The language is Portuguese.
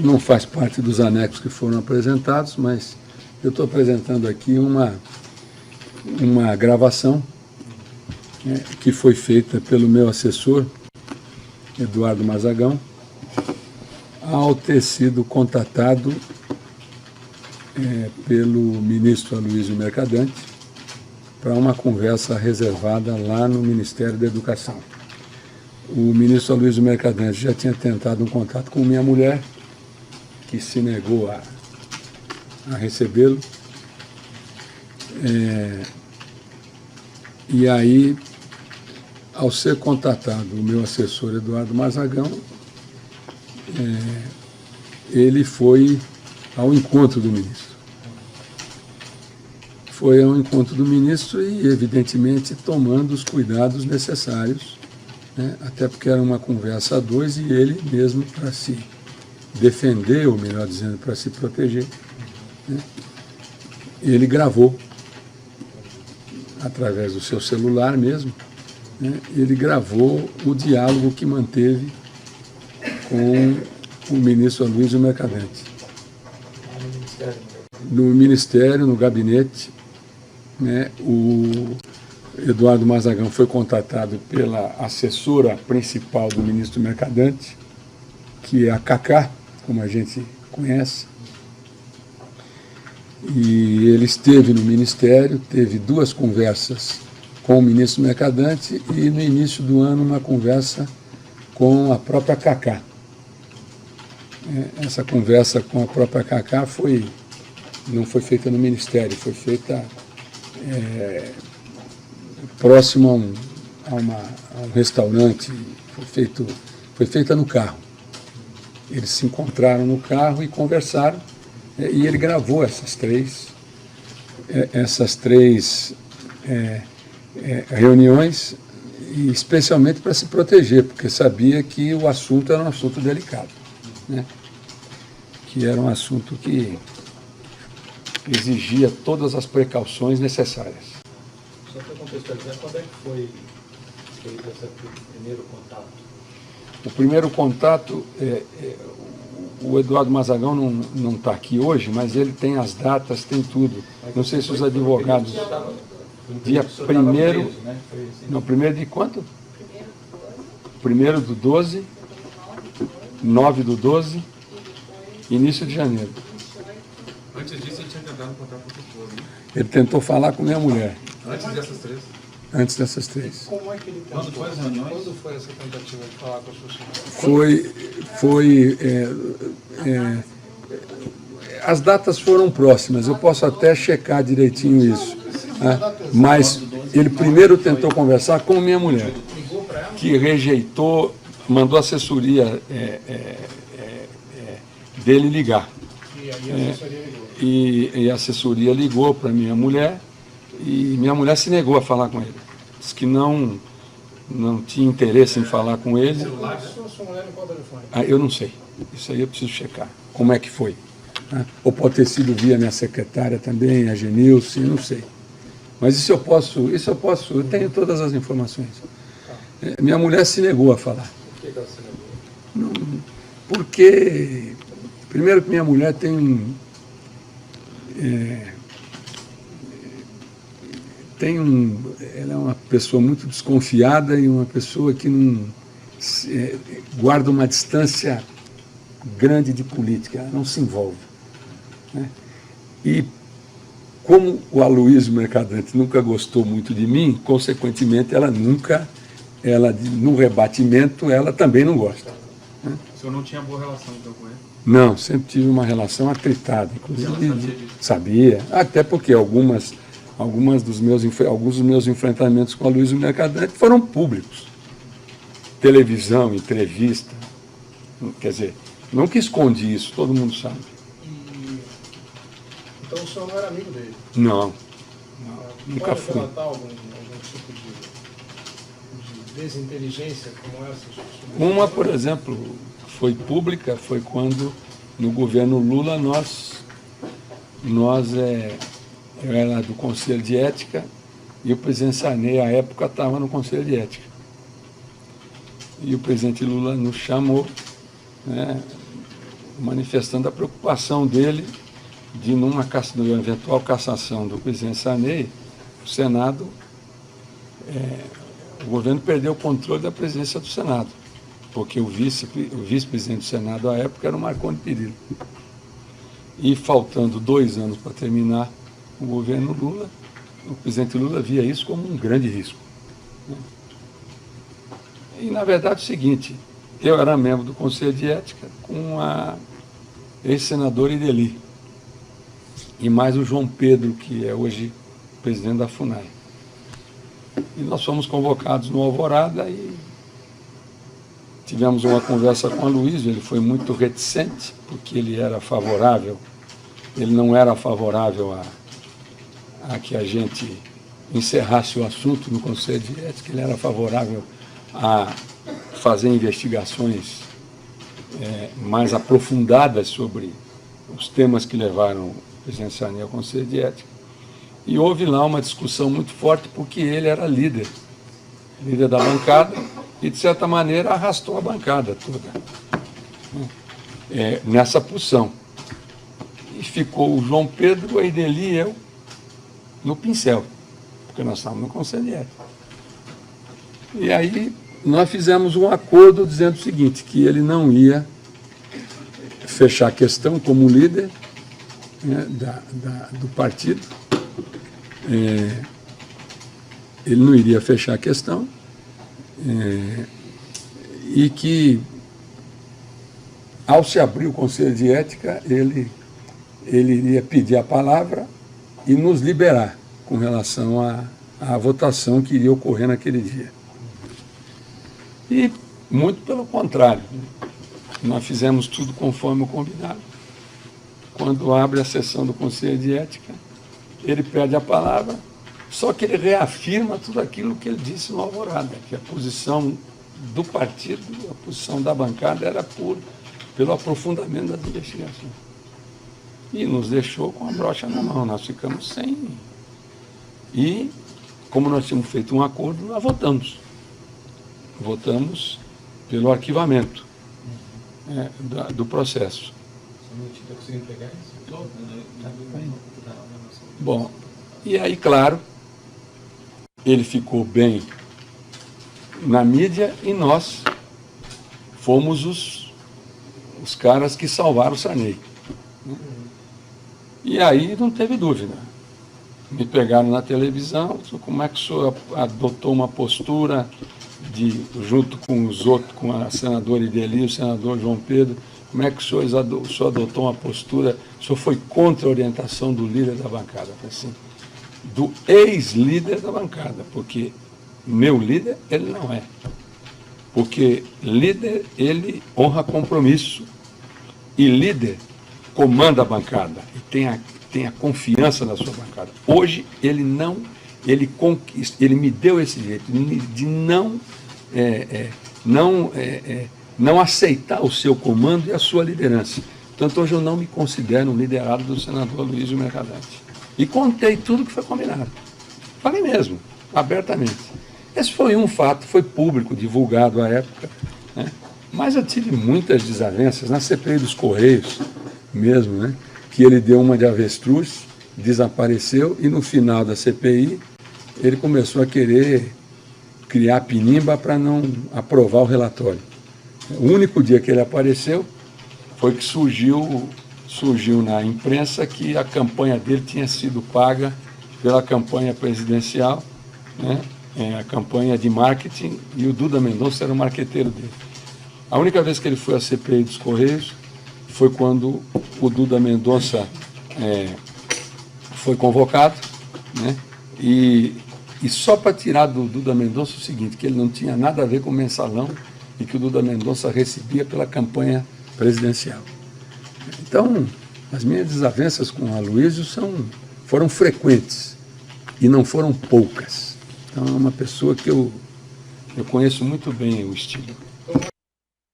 Não faz parte dos anexos que foram apresentados, mas eu estou apresentando aqui uma gravação, né, que foi feita pelo meu assessor, Eduardo Mazagão, ao ter sido contatado pelo ministro Aloysio Mercadante para uma conversa reservada lá no Ministério da Educação. O ministro Aloysio Mercadante já tinha tentado um contato com minha mulher, que se negou a recebê-lo. E aí, ao ser contatado o meu assessor Eduardo Mazagão, ele foi ao encontro do ministro. Foi ao encontro do ministro e, evidentemente, tomando os cuidados necessários, né, até porque era uma conversa a dois e ele mesmo, para se defender, ou melhor dizendo, para se proteger, né, ele gravou, através do seu celular mesmo, né, ele gravou o diálogo que manteve com o ministro Aloysio Mercadante. No Ministério, no gabinete, né, o Eduardo Mazagão foi contatado pela assessora principal do ministro Mercadante, que é a Cacá, como a gente conhece, e ele esteve no Ministério, teve duas conversas com o ministro Mercadante e, no início do ano, uma conversa com a própria Cacá. Essa conversa com a própria Cacá não foi feita no Ministério, foi feita próximo a um restaurante, foi feita no carro. Eles se encontraram no carro e conversaram, e ele gravou essas três reuniões, e especialmente para se proteger, porque sabia que o assunto era um assunto delicado, né? Que era um assunto que exigia todas as precauções necessárias. Só para contextualizar, quando é que foi feito esse primeiro contato? O primeiro contato, o Eduardo Mazagão não está aqui hoje, mas ele tem as datas, tem tudo. Não sei se os advogados... Dia 1º... Não, 1º de quanto? 1º do 12, 9 do 12, início de janeiro. Antes disso, ele tinha tentado contato com o esposo, né? Ele tentou falar com minha mulher. Antes dessas três? Antes dessas três. Como é que ele tentou? Quando foi as reuniões? Quando foi essa tentativa de falar com a sua esposa? As datas foram próximas, eu posso até checar direitinho isso. Né? Mas ele primeiro tentou conversar com minha mulher, que rejeitou, mandou a assessoria dele ligar. E aí a assessoria ligou. E a assessoria ligou para minha mulher, e minha mulher se negou a falar com ele. Disse que não tinha interesse em falar com ele. Sua mulher não pode telefone? Eu não sei. Isso aí eu preciso checar. Como é que foi? Ou pode ter sido via minha secretária também, a Genilce, não sei. Mas isso eu posso, eu tenho todas as informações. Minha mulher se negou a falar. Por que ela se negou? Porque, primeiro que minha mulher ela é uma pessoa muito desconfiada e uma pessoa que guarda uma distância grande de política, ela não se envolve, né? E como o Aloysio Mercadante nunca gostou muito de mim, consequentemente no rebatimento, ela também não gosta. O senhor não tinha boa relação então com ele? Não, sempre tive uma relação atritada, inclusive sabia, até porque alguns dos meus enfrentamentos com o Aloysio Mercadante foram públicos. Televisão, entrevista, quer dizer, não que escondi isso, todo mundo sabe. Então o senhor não era amigo dele? Não, nunca fui. Pode relatar algum tipo de desinteligência como essa? Uma, por exemplo, foi pública, foi quando, no governo Lula, eu era do Conselho de Ética e o presidente Sarney, à época, estava no Conselho de Ética. E o presidente Lula nos chamou, né, manifestando a preocupação dele de, numa eventual cassação do presidente Sarney, o Senado, o governo perdeu o controle da presidência do Senado, porque o vice-presidente do Senado à época era o Marconi Perillo. E faltando 2 anos para terminar o governo Lula, o presidente Lula via isso como um grande risco. E, na verdade, é o seguinte, eu era membro do Conselho de Ética com a ex-senadora Ideli, e mais o João Pedro, que é hoje presidente da FUNAI. E nós fomos convocados no Alvorada e tivemos uma conversa com a Aloysio. Ele foi muito reticente, porque ele era favorável, ele não era favorável a que a gente encerrasse o assunto no Conselho de Ética, ele era favorável a fazer investigações mais aprofundadas sobre os temas que levaram o presidente Sarney ao Conselho de Ética. E houve lá uma discussão muito forte, porque ele era líder da bancada, e, de certa maneira, arrastou a bancada toda nessa posição. E ficou o João Pedro, a Ideli e eu no pincel, porque nós estávamos no Conselho de Ética. E aí nós fizemos um acordo dizendo o seguinte, que ele não ia fechar a questão como líder do partido, ele não iria fechar a questão, e que, ao se abrir o Conselho de Ética, ele iria pedir a palavra e nos liberar com relação à votação que iria ocorrer naquele dia. E, muito pelo contrário, nós fizemos tudo conforme o combinado. Quando abre a sessão do Conselho de Ética, ele pede a palavra, só que ele reafirma tudo aquilo que ele disse no Alvorada, que a posição do partido, a posição da bancada era pelo aprofundamento das investigações. E nos deixou com a brocha na mão, nós ficamos sem. E, como nós tínhamos feito um acordo, nós votamos. Votamos pelo arquivamento do processo. Está conseguindo pegar isso? Bom, e aí, claro, ele ficou bem na mídia e nós fomos os caras que salvaram o Sarney. E aí não teve dúvida. Me pegaram na televisão, como é que o senhor adotou uma postura junto com os outros, com a senadora Ideli, o senador João Pedro, como é que o senhor adotou uma postura, o senhor foi contra a orientação do líder da bancada, assim, do ex-líder da bancada, porque meu líder, ele não é. Porque líder, ele honra compromisso, e líder comanda a bancada, e tem a confiança da sua bancada. Hoje, ele me deu esse jeito de não aceitar o seu comando e a sua liderança. Portanto, hoje eu não me considero um liderado do senador Aloysio Mercadante. E contei tudo que foi combinado. Falei mesmo, abertamente. Esse foi um fato, foi público, divulgado à época, né? Mas eu tive muitas desavenças, na CPI dos Correios mesmo, né? Que ele deu uma de avestruz, desapareceu, e no final da CPI ele começou a querer criar pinimba para não aprovar o relatório. O único dia que ele apareceu foi que surgiu na imprensa que a campanha dele tinha sido paga pela campanha presidencial, né? A campanha de marketing, e o Duda Mendonça era o marqueteiro dele. A única vez que ele foi à CPI dos Correios foi quando o Duda Mendonça foi convocado, né? E só para tirar do Duda Mendonça o seguinte, que ele não tinha nada a ver com o mensalão e que o Duda Mendonça recebia pela campanha presidencial. Então, as minhas desavenças com o Aloysio foram frequentes e não foram poucas. Então, é uma pessoa que eu conheço muito bem o estilo.